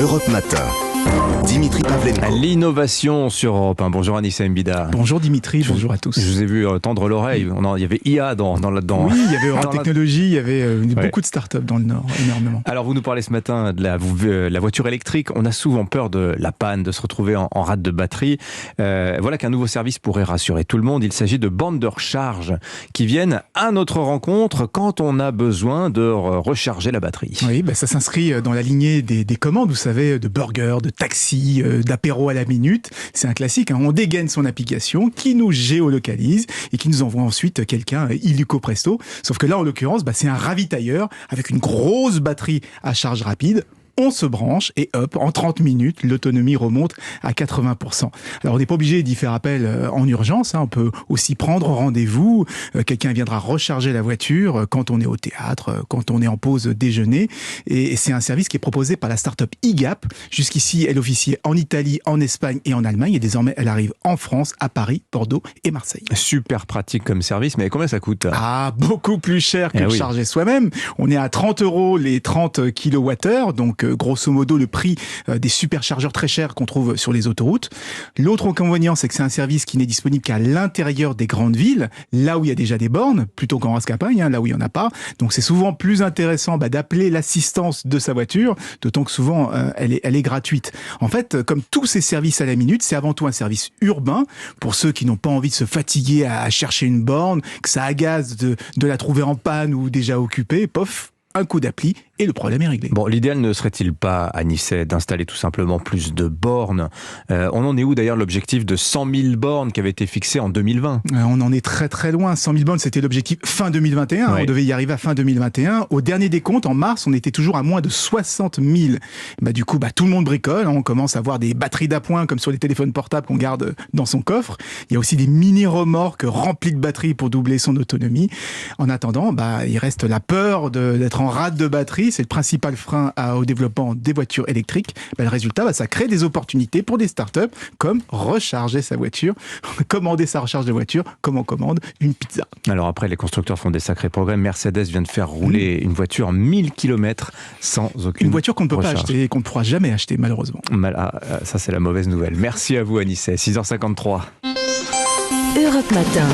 Europe Matin. Dimitri Pavlenko. L'innovation sur Europe 1. Bonjour Anissa Mbida. Bonjour Dimitri, bonjour à tous. Je vous ai vu tendre l'oreille. Il y avait IA là-dedans. Oui, il y avait Europe Technologie, il y avait beaucoup de startups dans le Nord, énormément. Alors vous nous parlez ce matin de la voiture électrique. On a souvent peur de la panne, de se retrouver en rate de batterie. Voilà qu'un nouveau service pourrait rassurer tout le monde. Il s'agit de bornes de recharge qui viennent à notre rencontre quand on a besoin de recharger la batterie. Oui, ça s'inscrit dans la lignée des commandes, vous savez, de burgers, de taxis, d'apéros à la minute. C'est un classique, hein. On dégaine son application qui nous géolocalise et qui nous envoie ensuite quelqu'un illico presto. Sauf que là, en l'occurrence, c'est un ravitailleur avec une grosse batterie à charge rapide. On se branche et hop, en 30 minutes, l'autonomie remonte à 80%. Alors on n'est pas obligé d'y faire appel en urgence, hein. On peut aussi prendre rendez-vous. Quelqu'un viendra recharger la voiture quand on est au théâtre, quand on est en pause déjeuner. Et c'est un service qui est proposé par la start-up eGap. Jusqu'ici, elle officiait en Italie, en Espagne et en Allemagne. Et désormais, elle arrive en France, à Paris, Bordeaux et Marseille. Super pratique comme service, mais combien ça coûte ? Ah, beaucoup plus cher que charger soi-même. On est à 30 € les 30 kWh, donc grosso modo le prix des superchargeurs très chers qu'on trouve sur les autoroutes. L'autre inconvénient, c'est que c'est un service qui n'est disponible qu'à l'intérieur des grandes villes, là où il y a déjà des bornes, plutôt qu'en race campagne, hein, là où il n'y en a pas. Donc c'est souvent plus intéressant d'appeler l'assistance de sa voiture, d'autant que souvent elle est gratuite. En fait, comme tous ces services à la minute, c'est avant tout un service urbain, pour ceux qui n'ont pas envie de se fatiguer à chercher une borne, que ça agace de la trouver en panne ou déjà occupée, pof, un coup d'appli et le problème est réglé. Bon, l'idéal ne serait-il pas, Anissa, d'installer tout simplement plus de bornes ? On en est où d'ailleurs l'objectif de 100 000 bornes qui avait été fixé en 2020 ? On en est très très loin. 100 000 bornes, c'était l'objectif fin 2021. On devait y arriver à fin 2021. Au dernier décompte, en mars, on était toujours à moins de 60 000. Du coup, tout le monde bricole. On commence à voir des batteries d'appoint comme sur les téléphones portables qu'on garde dans son coffre. Il y a aussi des mini-remorques remplies de batteries pour doubler son autonomie. En attendant, il reste la peur d'être en rate de batterie. C'est le principal frein au développement des voitures électriques. Le résultat, ça crée des opportunités pour des startups comme recharger sa voiture, commander sa recharge de voiture comme on commande une pizza. Alors après, les constructeurs font des sacrés progrès. Mercedes vient de faire rouler une voiture 1000 km sans aucune Une voiture qu'on ne peut recharge. pas acheter, qu'on ne pourra jamais acheter malheureusement. Ça c'est la mauvaise nouvelle. Merci à vous Anissa, 6h53. Europe Matin.